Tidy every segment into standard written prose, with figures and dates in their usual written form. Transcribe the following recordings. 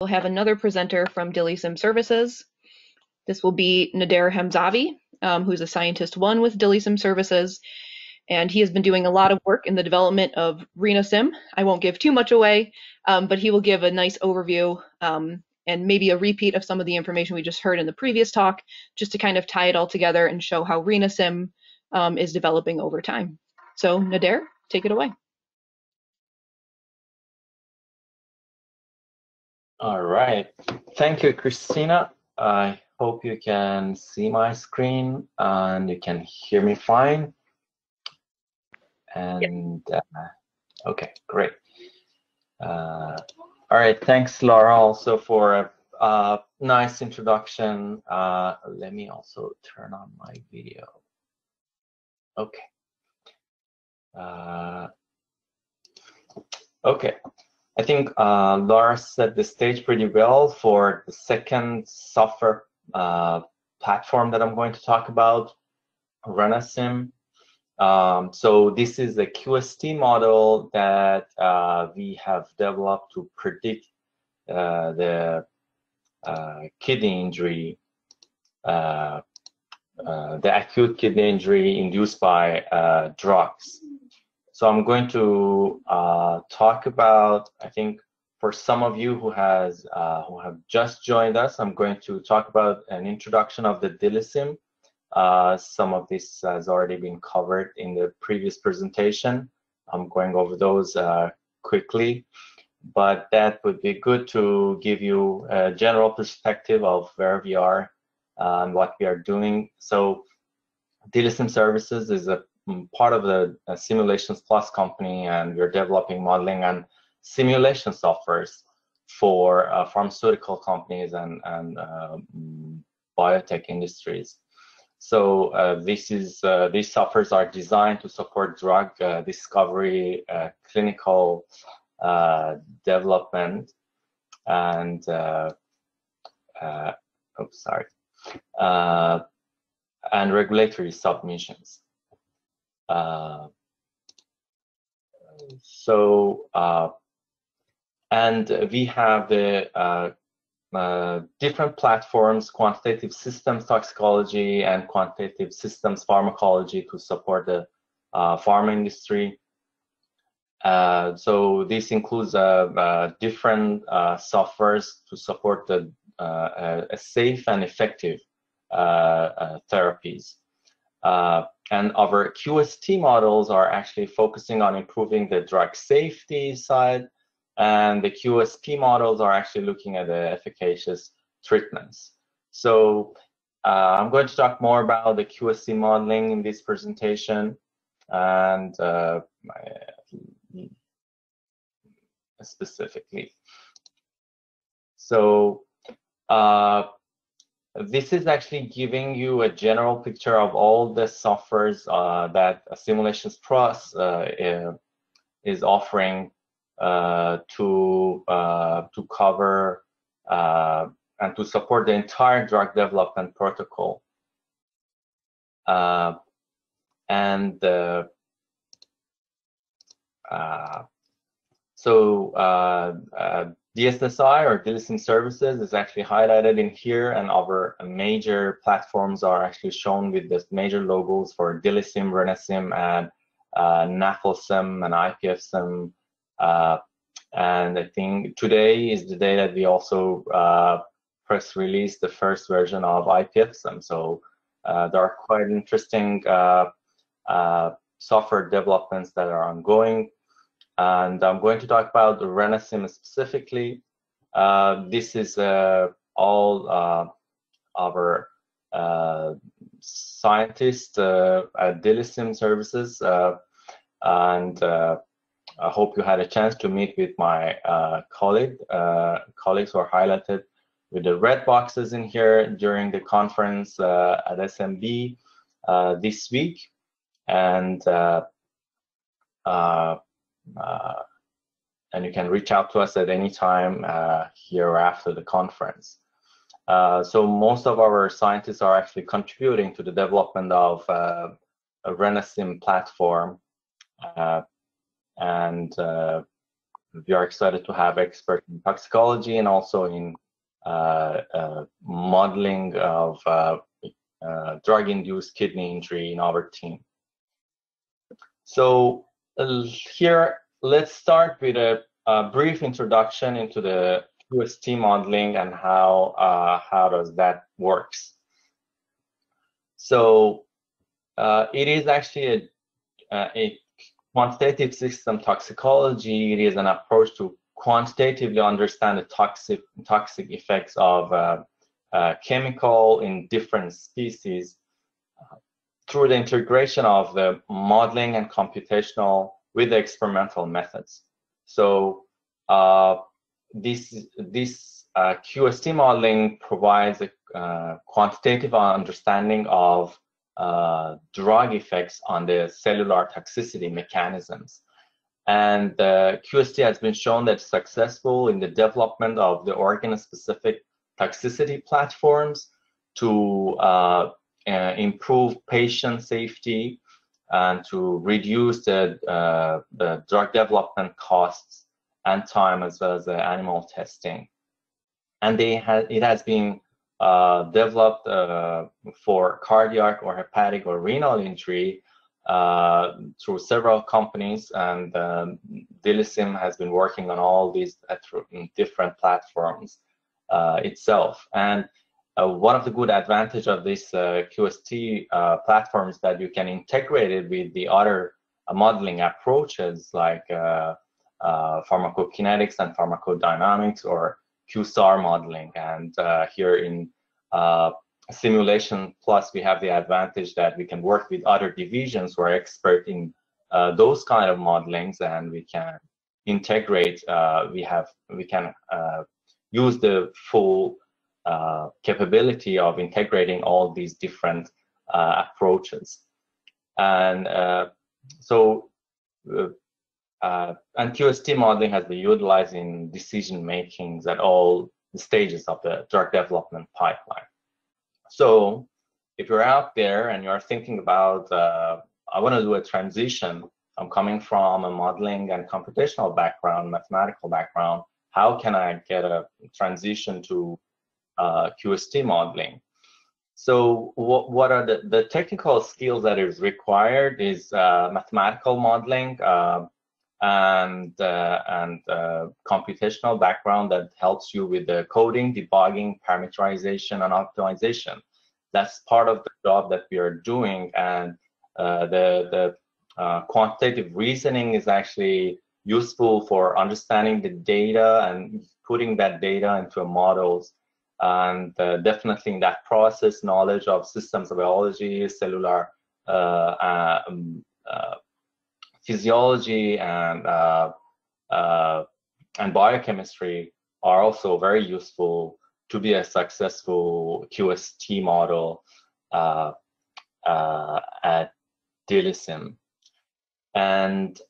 We'll have another presenter from DILIsym Services. This will be Nader Hamzavi, who's a scientist one with DILIsym Services, and he has been doing a lot of work in the development of RenaSym. I won't give too much away, but he will give a nice overview and maybe a repeat of some of the information we just heard in the previous talk, just to kind of tie it all together and show how RenaSym is developing over time. So Nader, take it away. All right. Thank you, Christina. I hope you can see my screen and you can hear me fine. And okay, great. All right. Thanks, Laura, also for a nice introduction. Let me also turn on my video. Okay. Okay. I think Laura set the stage pretty well for the second software platform that I'm going to talk about, RenaSym. So this is a QST model that we have developed to predict the kidney injury, the acute kidney injury induced by drugs. So I'm going to talk about, I think for some of you who have just joined us, I'm going to talk about an introduction of the DILIsym. Some of this has already been covered in the previous presentation. I'm going over those quickly, but that would be good to give you a general perspective of where we are and what we are doing. So DILIsym Services is a part of the Simulations Plus company, and we're developing modeling and simulation softwares for pharmaceutical companies and biotech industries. So these softwares are designed to support drug discovery, clinical development, and and regulatory submissions. And we have the different platforms, quantitative systems toxicology and quantitative systems pharmacology, to support the pharma industry. So this includes different softwares to support the safe and effective therapies. And our QST models are actually focusing on improving the drug safety side, and the QSP models are actually looking at the efficacious treatments. So I'm going to talk more about the QST modeling in this presentation, and specifically. So this is actually giving you a general picture of all the softwares that Simulations Plus is offering to cover and to support the entire drug development protocol. DSSI, or DILIsym Services, is actually highlighted in here, and our major platforms are actually shown with the major logos for DILIsym, RenaSym, and NAFLSym and IPFSym. And I think today is the day that we also press release the first version of IPFSym. So there are quite interesting software developments that are ongoing. And I'm going to talk about the RenaSym specifically. This is all our scientists at DILIsym Services, and I hope you had a chance to meet with my colleagues who are highlighted with the red boxes in here during the conference at SMB this week, and you can reach out to us at any time here or after the conference. So most of our scientists are actually contributing to the development of a RenaSym platform, and we are excited to have experts in toxicology and also in modeling of drug-induced kidney injury in our team. So here, let's start with a brief introduction into the QST modeling and how does that works. So it is actually a quantitative system toxicology. It is an approach to quantitatively understand the toxic effects of chemical in different species through the integration of the modeling and computational with the experimental methods. So this QST modeling provides a quantitative understanding of drug effects on the cellular toxicity mechanisms. And QST has been shown that it's successful in the development of the organ-specific toxicity platforms to improve patient safety and to reduce the drug development costs and time, as well as the animal testing. And it has been developed for cardiac or hepatic or renal injury through several companies, and DILIsym has been working on all these through different platforms itself. And one of the good advantage of this QST platform is that you can integrate it with the other modeling approaches like pharmacokinetics and pharmacodynamics or QSAR modeling. And here in Simulation Plus, we have the advantage that we can work with other divisions who are expert in those kind of modelings, and we can integrate. We can use the full capability of integrating all these different approaches. And and QST modeling has been utilized in decision makings at all the stages of the drug development pipeline. So if you're out there and you're thinking about, I want to do a transition, I'm coming from a modeling and computational background, mathematical background, how can I get a transition to QST modeling? So what are the technical skills that is required is mathematical modeling and computational background that helps you with the coding, debugging, parameterization, and optimization. That's part of the job that we are doing, and the quantitative reasoning is actually useful for understanding the data and putting that data into models. And definitely in that process, knowledge of systems of biology, cellular physiology, and biochemistry are also very useful to be a successful QST model at DILIsym. And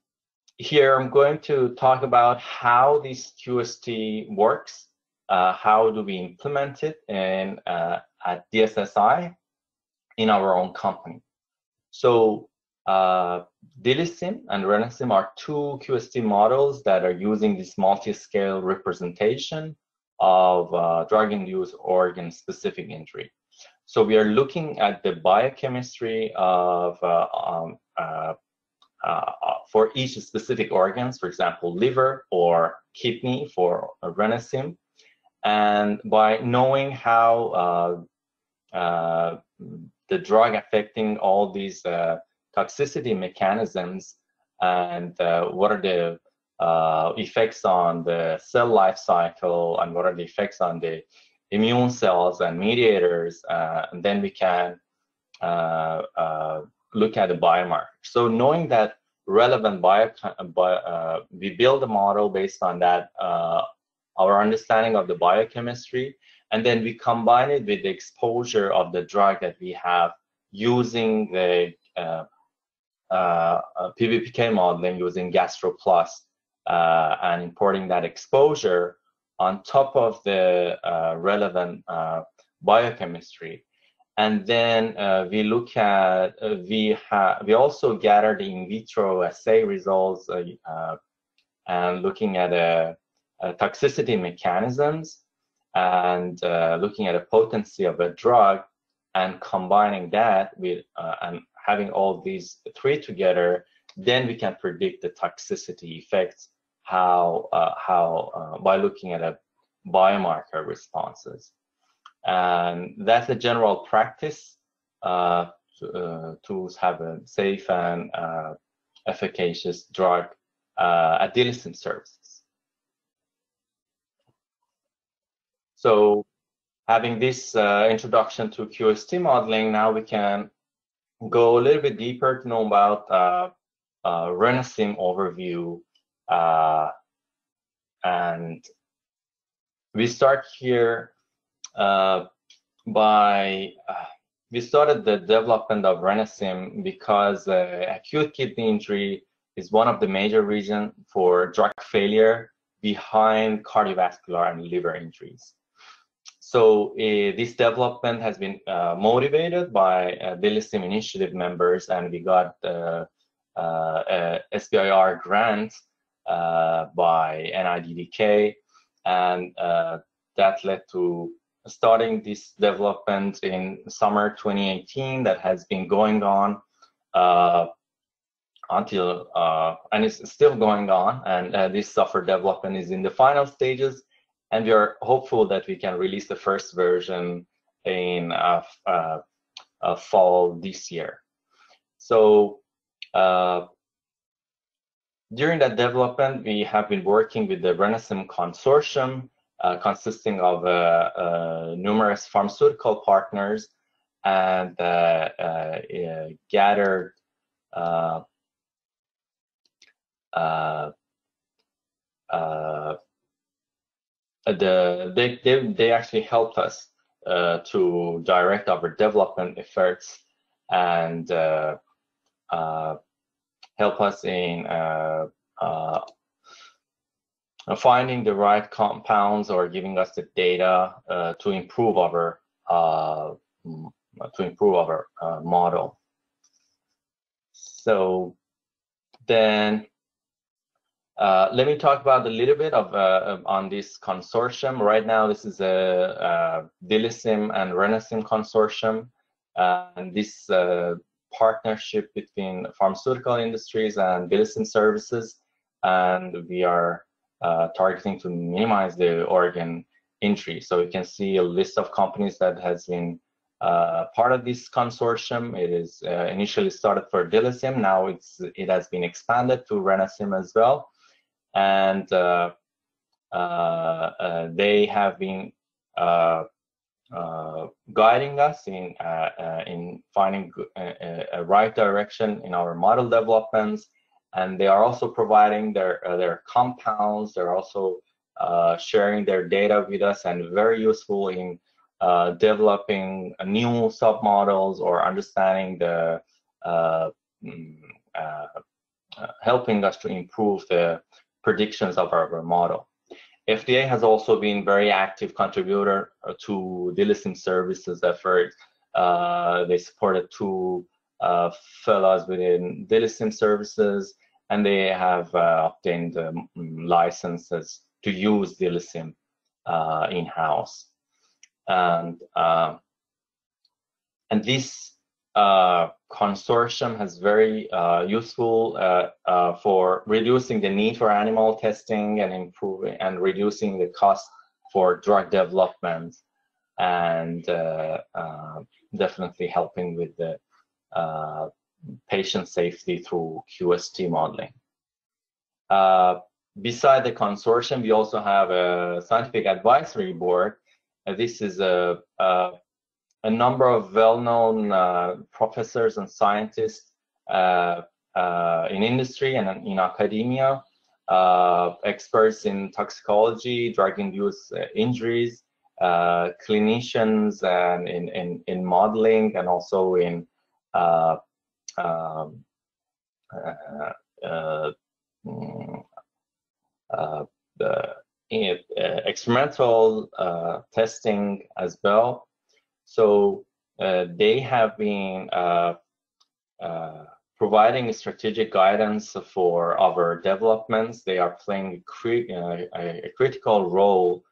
here I'm going to talk about how this QST works. How do we implement it at DSSI in our own company? So DILIsym and RENAsym are two QST models that are using this multi-scale representation of drug-induced organ-specific injury. So we are looking at the biochemistry of for each specific organs, for example, liver or kidney for RENAsym. And by knowing how the drug affecting all these toxicity mechanisms and what are the effects on the cell life cycle and what are the effects on the immune cells and mediators, and then we can look at the biomarker. So knowing that relevant we build a model based on that our understanding of the biochemistry, and then we combine it with the exposure of the drug that we have using the PBPK modeling using GastroPlus and importing that exposure on top of the relevant biochemistry. And then we look at, we also gather the in vitro assay results and looking at toxicity mechanisms and looking at the potency of a drug and combining that with and having all these three together, then we can predict the toxicity effects by looking at a biomarker responses. And that's a general practice to have a safe and efficacious drug at DLSIM services. So having this introduction to QST modeling, now we can go a little bit deeper to know about RENASIM overview. And we start here we started the development of RENASIM because acute kidney injury is one of the major reasons for drug failure behind cardiovascular and liver injuries. So this development has been motivated by DLSIM initiative members, and we got SBIR grant by NIDDK, and that led to starting this development in summer 2018 that has been going on until, and it's still going on, and this software development is in the final stages, and we are hopeful that we can release the first version in fall this year. So during that development, we have been working with the RENASIM consortium, consisting of numerous pharmaceutical partners, and gathered they actually helped us to direct our development efforts and help us in finding the right compounds or giving us the data to improve our model. So then let me talk about a little bit of on this consortium. Right now, this is a DLSIM and RENASIM consortium, and this partnership between pharmaceutical industries and DLSIM services, and we are targeting to minimize the organ injury. So you can see a list of companies that has been part of this consortium. It is initially started for DLSIM. Now it has been expanded to RENASIM as well, and they have been guiding us in finding a right direction in our model developments, and they are also providing their compounds. They're also sharing their data with us, and very useful in developing new submodels or understanding the helping us to improve the predictions of our model. FDA has also been very active contributor to DLSIM services effort. They supported 2 fellows within DLSIM services, and they have obtained licenses to use DLSIM in-house. And this consortium has very useful for reducing the need for animal testing and improving and reducing the cost for drug development, and definitely helping with the patient safety through QST modeling. Beside the consortium, we also have a scientific advisory board. This is a number of well-known professors and scientists in industry and in academia, experts in toxicology, drug-induced injuries, clinicians, and in modeling, and also in experimental testing as well. So they have been providing strategic guidance for our developments. They are playing a critical role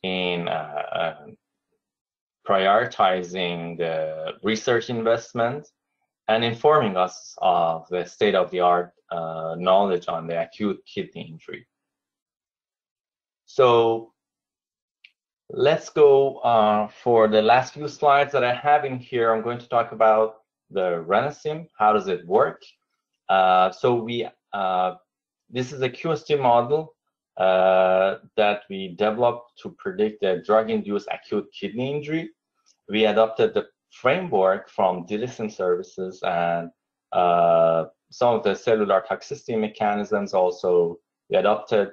in prioritizing the research investment and informing us of the state-of-the-art knowledge on the acute kidney injury. So let's go for the last few slides that I have in here. I'm going to talk about the RENASYM. How does it work? This is a QST model that we developed to predict the drug-induced acute kidney injury. We adopted the framework from DILIsym services and some of the cellular toxicity mechanisms also we adopted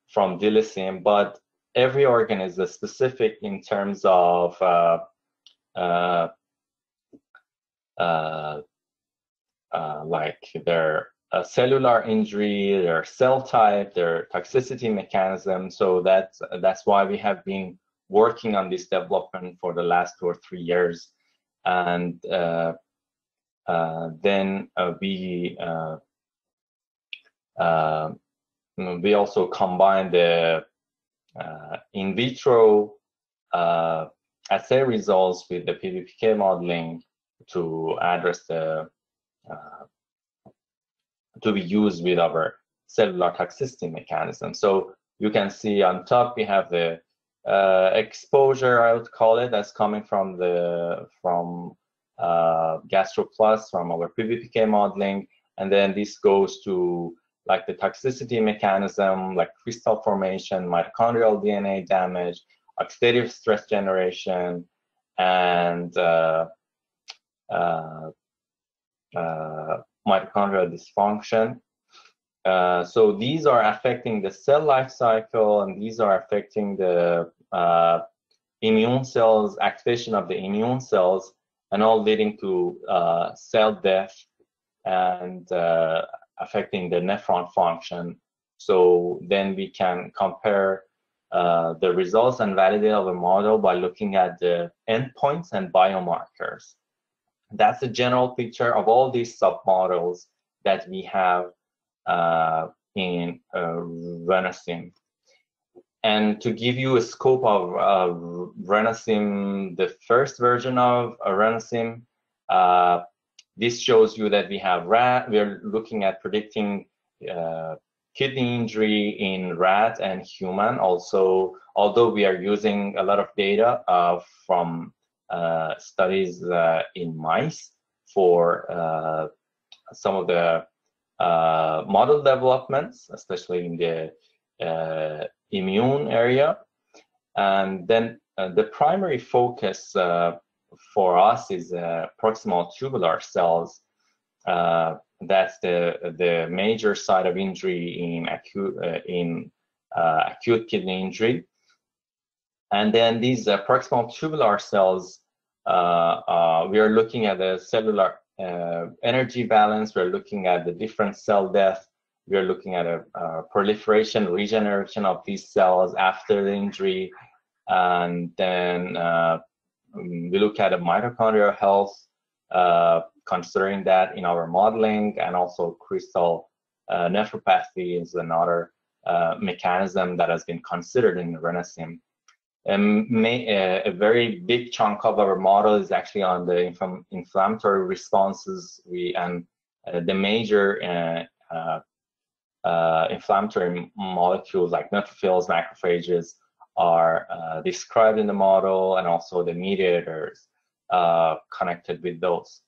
from DILIsym, but every organ is specific in terms of like their cellular injury, their cell type, their toxicity mechanism. So that's why we have been working on this development for the last 2 or 3 years. And then we also combine the in vitro assay results with the PBPK modeling to address the to be used with our cellular toxicity mechanism. So you can see on top we have the exposure, I would call it, that's coming from GastroPlus from our PBPK modeling, and then this goes to like the toxicity mechanism, like crystal formation, mitochondrial DNA damage, oxidative stress generation, and mitochondrial dysfunction. So these are affecting the cell life cycle, and these are affecting the immune cells, activation of the immune cells, and all leading to cell death and affecting the nephron function. So then we can compare the results and validate our model by looking at the endpoints and biomarkers. That's a general picture of all these submodels that we have in RENASYM. And to give you a scope of RENASYM, the first version of RENASYM, this shows you that we have rat. We are looking at predicting kidney injury in rat and human. Also, although we are using a lot of data from studies in mice for some of the model developments, especially in the immune area. And then the primary focus for us is proximal tubular cells. That's the major site of injury in acute kidney injury. And then these proximal tubular cells, we are looking at the cellular energy balance. We're looking at the different cell death. We are looking at a proliferation, regeneration of these cells after the injury. And then we look at a mitochondrial health, considering that in our modeling, and also crystal nephropathy is another mechanism that has been considered in the RENASYM. A very big chunk of our model is actually on the inflammatory responses. The major inflammatory molecules like neutrophils, macrophages are described in the model, and also the mediators connected with those.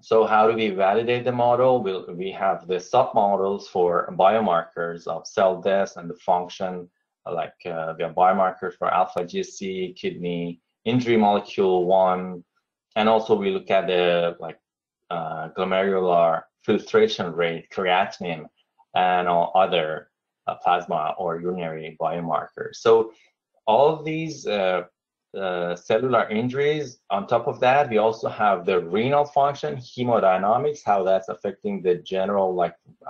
So how do we validate the model? We have the submodels for biomarkers of cell death and the function, like we have biomarkers for alpha GSC, kidney injury molecule 1, and also we look at the glomerular filtration rate, creatinine, and all other plasma or urinary biomarkers. So all of these cellular injuries, on top of that, we also have the renal function, hemodynamics, how that's affecting the general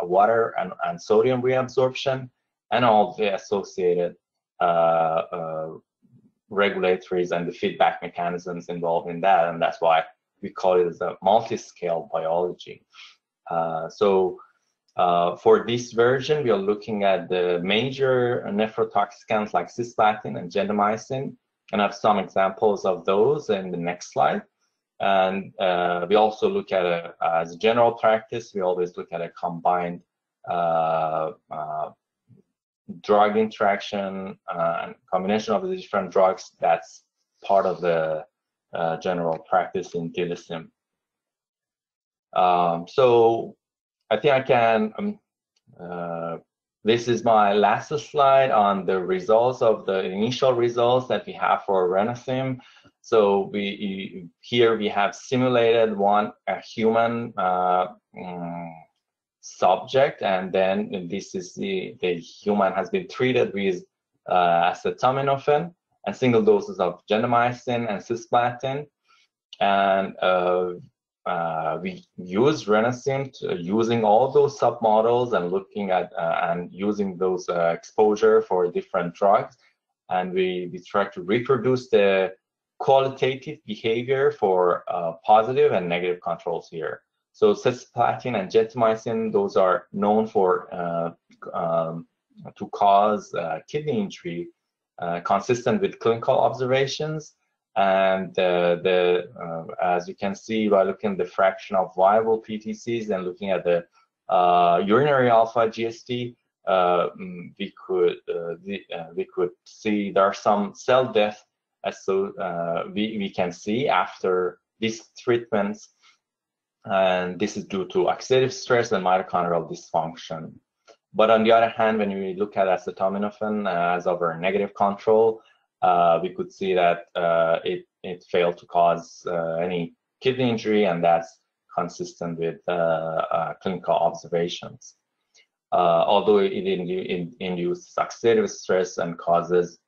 water and sodium reabsorption, and all the associated regulatories and the feedback mechanisms involved in that. And that's why we call it as a multi-scale biology. For this version, we are looking at the major nephrotoxicants like cisplatin and gentamicin, and I have some examples of those in the next slide. And we also look at as a general practice, we always look at a combined drug interaction and combination of the different drugs. That's part of the general practice in DILIsym. So I think I can, this is my last slide on the results of the initial results that we have for RENAsym. So here we have simulated a human subject, and then this is the human has been treated with acetaminophen and single doses of gentamicin and cisplatin, and we use RENAsym using all those submodels and looking at and using those exposure for different drugs, and we try to reproduce the qualitative behavior for positive and negative controls here. So cisplatin and gentamicin, those are known for to cause kidney injury, consistent with clinical observations. And as you can see by looking at the fraction of viable PTCs and looking at the urinary alpha GST, we could see there are some cell death, so we can see after these treatments, and this is due to oxidative stress and mitochondrial dysfunction. But on the other hand, when we look at acetaminophen as our negative control, we could see that it failed to cause any kidney injury, and that's consistent with clinical observations. Although it induces oxidative stress and causes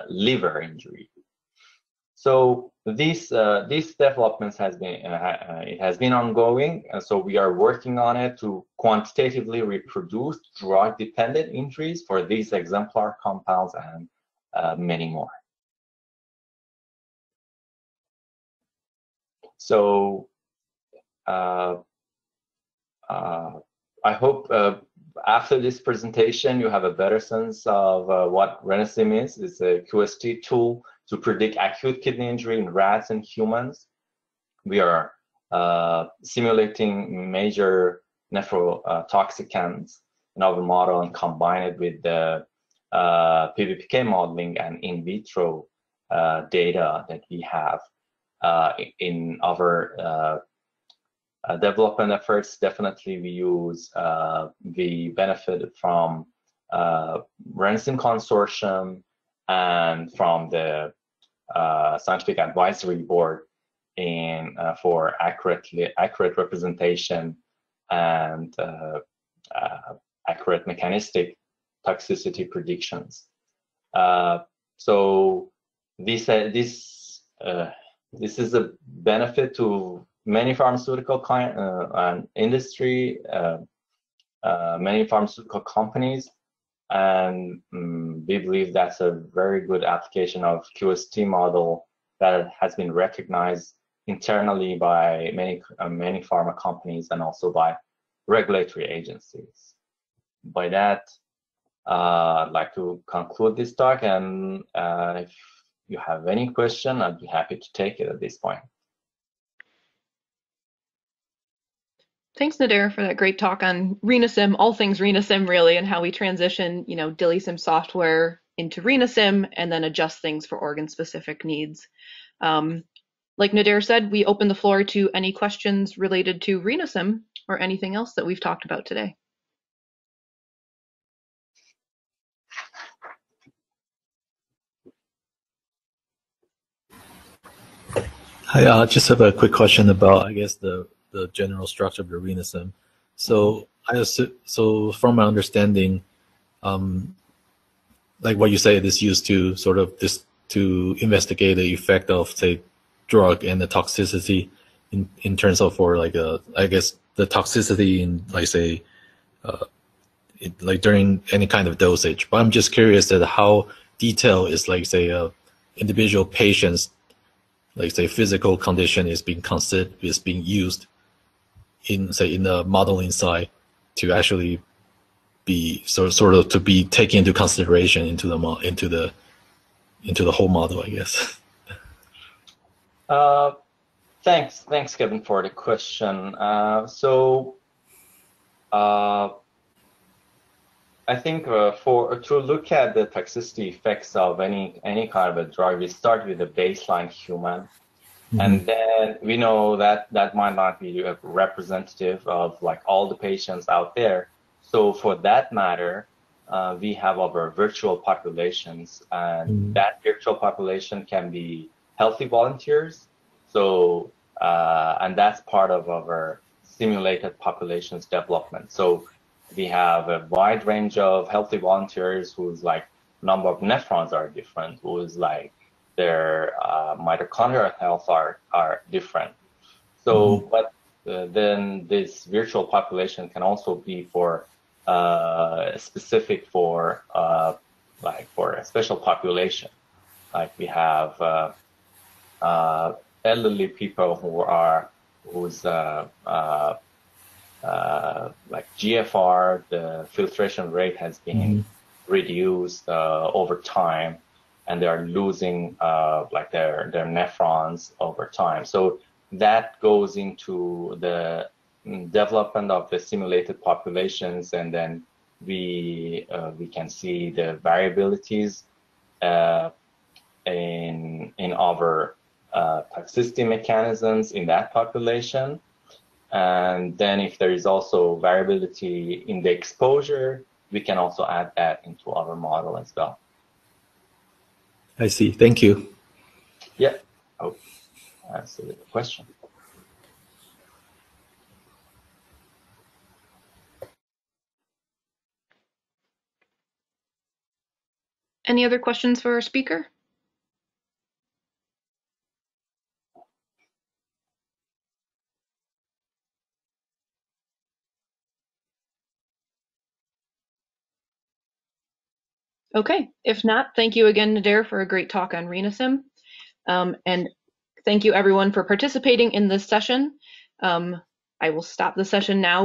liver injury. So these developments has been ongoing, and so we are working on it to quantitatively reproduce drug-dependent injuries for these exemplar compounds and many more. So I hope after this presentation you have a better sense of what RENAsym is. It's a QST tool to predict acute kidney injury in rats and humans. We are simulating major nephrotoxicants in our model and combine it with the PBPK modeling and in vitro data that we have in our development efforts. Definitely we benefited from RENAsym Consortium and from the Scientific Advisory Board for accurate representation and accurate mechanistic toxicity predictions. So this is a benefit to many pharmaceutical industry, many pharmaceutical companies, and we believe that's a very good application of QST model that has been recognized internally by many pharma companies and also by regulatory agencies. By that, I'd like to conclude this talk, and if you have any question, I'd be happy to take it at this point. Thanks, Nader, for that great talk on RENAsym, all things RENAsym really, and how we transition, DILIsym software into RENAsym and then adjust things for organ-specific needs. Like Nader said, we open the floor to any questions related to RENAsym or anything else that we've talked about today. Hi, I just have a quick question about, I guess, the general structure of the RENAsym. So from my understanding, like what you say, it is used to sort of to investigate the effect of, say, drug and the toxicity in terms of, for like I guess the toxicity in, like, say, like during any kind of dosage. But I'm just curious that how detailed is, like, say, individual patients like say physical condition is being used in say in the modeling side to actually be sort of to be taken into consideration into the whole model, I guess. Thanks, Kevin, for the question. I think to look at the toxicity effects of any kind of a drug, we start with the baseline human, and then we know that that might not be representative of like all the patients out there. So for that matter, we have our virtual populations, and that virtual population can be healthy volunteers. So and that's part of our simulated populations development. So we have a wide range of healthy volunteers whose like number of nephrons are different, whose like their mitochondrial health are different. So, but then this virtual population can also be for specific for like for a special population. Like we have elderly people whose like GFR, the filtration rate has been reduced over time, and they are losing like their nephrons over time. So that goes into the development of the simulated populations, and then we can see the variabilities in our toxicity mechanisms in that population. And then if there is also variability in the exposure, we can also add that into our model as well. I see. Thank you. Yeah. Oh, that's the question. Any other questions for our speaker? Okay, if not, thank you again, Nader, for a great talk on RENAsym. And thank you everyone for participating in this session. I will stop the session now.